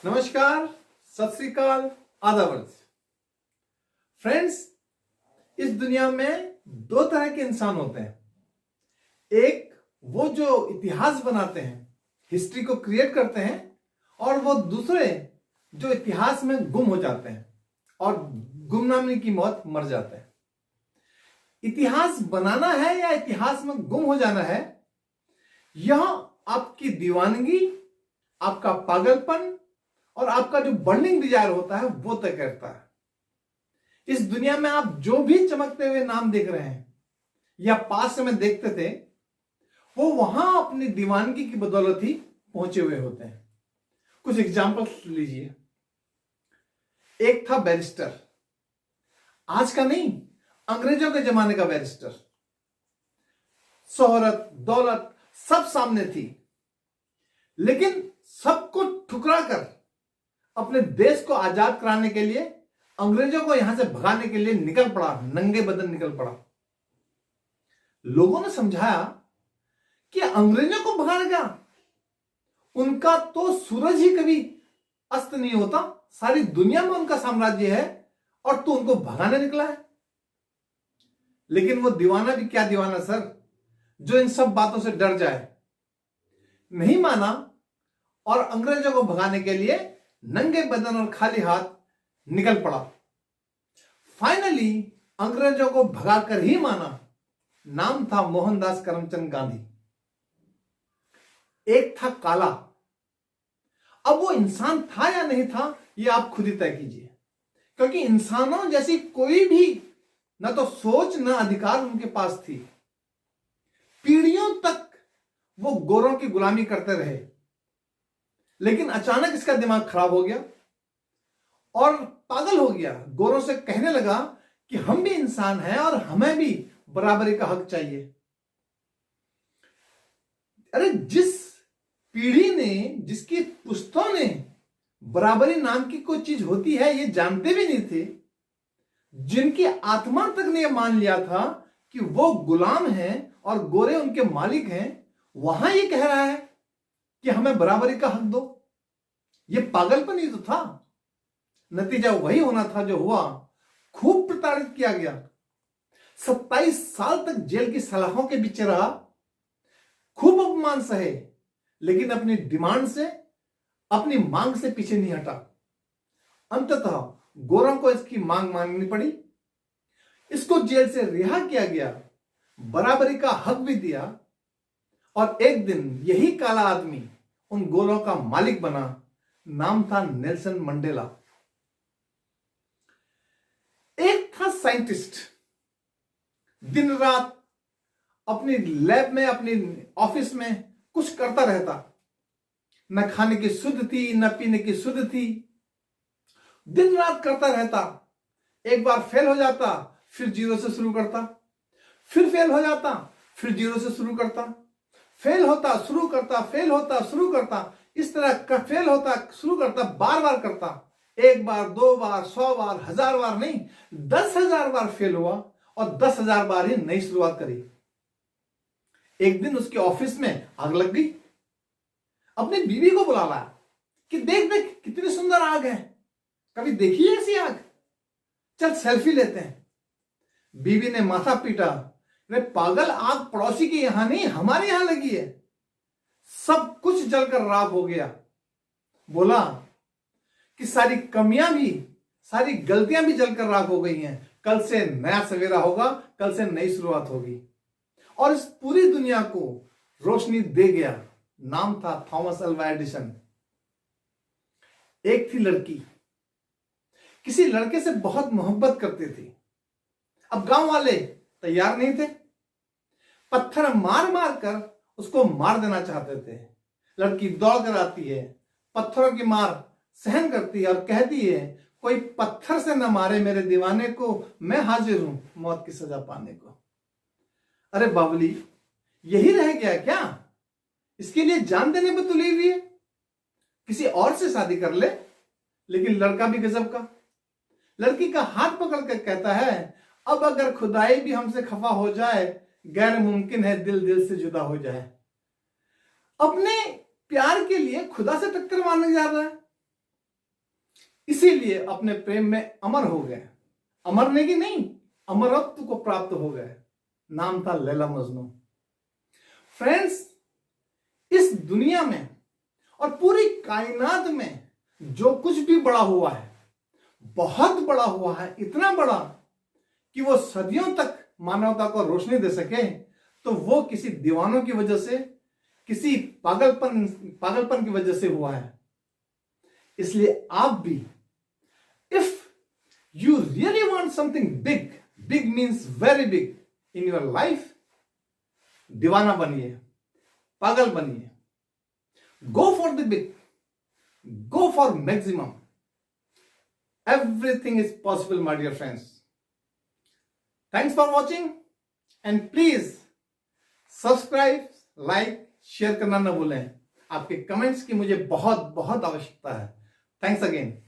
नमस्कार, सत श्री अकाल, आदाब। फ्रेंड्स, इस दुनिया में दो तरह के इंसान होते हैं। एक वो जो इतिहास बनाते हैं, हिस्ट्री को क्रिएट करते हैं, और वो दूसरे जो इतिहास में गुम हो जाते हैं और गुमनामी की मौत मर जाते हैं। इतिहास बनाना है या इतिहास में गुम हो जाना है, यह आपकी दीवानगी, आपका पागलपन और आपका जो बर्निंग डिजायर होता है वो तय करता है। इस दुनिया में आप जो भी चमकते हुए नाम देख रहे हैं या पास्ट में देखते थे, वो वहां अपनी दीवानगी की बदौलत ही पहुंचे हुए होते हैं। कुछ एग्जांपल्स लीजिए। एक था बैरिस्टर, आज का नहीं, अंग्रेजों के जमाने का बैरिस्टर। शोहरत, दौलत सब सामने थी, लेकिन सबको ठुकरा कर अपने देश को आजाद कराने के लिए, अंग्रेजों को यहां से भगाने के लिए निकल पड़ा, नंगे बदन निकल पड़ा। लोगों ने समझाया कि अंग्रेजों को भगाना क्या, उनका तो सूरज ही कभी अस्त नहीं होता, सारी दुनिया में उनका साम्राज्य है और तू उनको भगाने निकला है। लेकिन वो दीवाना भी क्या दीवाना सर, जो इन सब बातों से डर जाए। नहीं माना और अंग्रेजों को भगाने के लिए नंगे बदन और खाली हाथ निकल पड़ा। फाइनली अंग्रेजों को भगाकर ही माना। नाम था मोहनदास करमचंद गांधी। एक था काला। अब वो इंसान था या नहीं था, ये आप खुद ही तय कीजिए, क्योंकि इंसानों जैसी कोई भी ना तो सोच ना अधिकार उनके पास थी। पीढ़ियों तक वो गोरों की गुलामी करते रहे, लेकिन अचानक इसका दिमाग खराब हो गया और पागल हो गया। गोरों से कहने लगा कि हम भी इंसान हैं और हमें भी बराबरी का हक चाहिए। अरे जिस पीढ़ी ने, जिसकी पुश्तों ने बराबरी नाम की कोई चीज होती है ये जानते भी नहीं थे, जिनकी आत्मा तक ने मान लिया था कि वो गुलाम हैं और गोरे उनके मालिक हैं, वहां ये कह रहा है कि हमें बराबरी का हक दो। ये पागलपन ही तो था। नतीजा वही होना था जो हुआ। खूब प्रताड़ित किया गया, 27 साल तक जेल की सलाखों के बीच रहा, खूब अपमान सहे, लेकिन अपनी डिमांड से, अपनी मांग से पीछे नहीं हटा। अंततः गोरों को इसकी मांग मांगनी पड़ी, इसको जेल से रिहा किया गया, बराबरी का हक भी दिया, और एक दिन यही काला आदमी उन गोरों का मालिक बना। नाम था नेल्सन मंडेला। एक था साइंटिस्ट, दिन रात अपनी लैब में, अपनी ऑफिस में कुछ करता रहता। न खाने की सुध थी, न पीने की सुध थी, दिन रात करता रहता। एक बार फेल हो जाता, फिर जीरो से शुरू करता, फिर फेल हो जाता, फिर जीरो से शुरू करता, फेल होता, शुरू करता, फेल होता, शुरू करता। इस तरह का फेल होता, शुरू करता, बार बार करता। एक बार, दो बार, 100 बार, 1000 बार नहीं, 10,000 बार फेल हुआ और 10,000 बार ही नई शुरुआत करी। एक दिन उसके ऑफिस में आग लग गई। अपनी बीवी को बुला लाया कि देख देख कितनी सुंदर आग है, कभी देखी है ऐसी आग, चल सेल्फी लेते हैं। बीवी ने माथा पीटा, रे पागल, आग पड़ोसी के यहां नहीं, हमारे यहां लगी है। सब कुछ जलकर राख हो गया। बोला कि सारी कमियां भी, सारी गलतियां भी जलकर राख हो गई हैं, कल से नया सवेरा होगा, कल से नई शुरुआत होगी, और इस पूरी दुनिया को रोशनी दे गया। नाम था थॉमस अल्वा एडिसन। एक थी लड़की, किसी लड़के से बहुत मोहब्बत करती थी। अब गांव वाले तैयार नहीं थे, पत्थर मार मार कर उसको मार देना चाहते थे। लड़की दौड़ कर आती है, पत्थरों की मार सहन करती है और कहती है, कोई पत्थर से न मारे मेरे दीवाने को, मैं हाजिर हूं मौत की सजा पाने को। अरे बावली, यही रह गया क्या? इसके लिए जान देने पर तुली हुई है, किसी और से शादी कर ले। लेकिन लड़का भी गजब का, लड़की का हाथ पकड़ कर कहता है, अब अगर खुदाई भी हमसे खफा हो जाए, गैर मुमकिन है दिल दिल से जुदा हो जाए। अपने प्यार के लिए खुदा से टक्कर मारने जा रहा है। इसीलिए अपने प्रेम में अमर हो गए। अमर नहीं, अमरत्व को प्राप्त हो गए। नाम था लैला मजनू। फ्रेंड्स, इस दुनिया में और पूरी कायनात में जो कुछ भी बड़ा हुआ है, बहुत बड़ा हुआ है, इतना बड़ा कि वो सदियों तक मानवता को रोशनी दे सके, तो वो किसी दीवानों की वजह से, किसी पागलपन की वजह से हुआ है। इसलिए आप भी, if you really want something big, big means very big in your life, दीवाना बनिए, पागल बनिए। Go for the big, go for maximum. Everything is possible, my dear friends. Thanks for watching and please subscribe, like, share करना न भूलें। आपके comments की मुझे बहुत बहुत आवश्यकता है। Thanks again.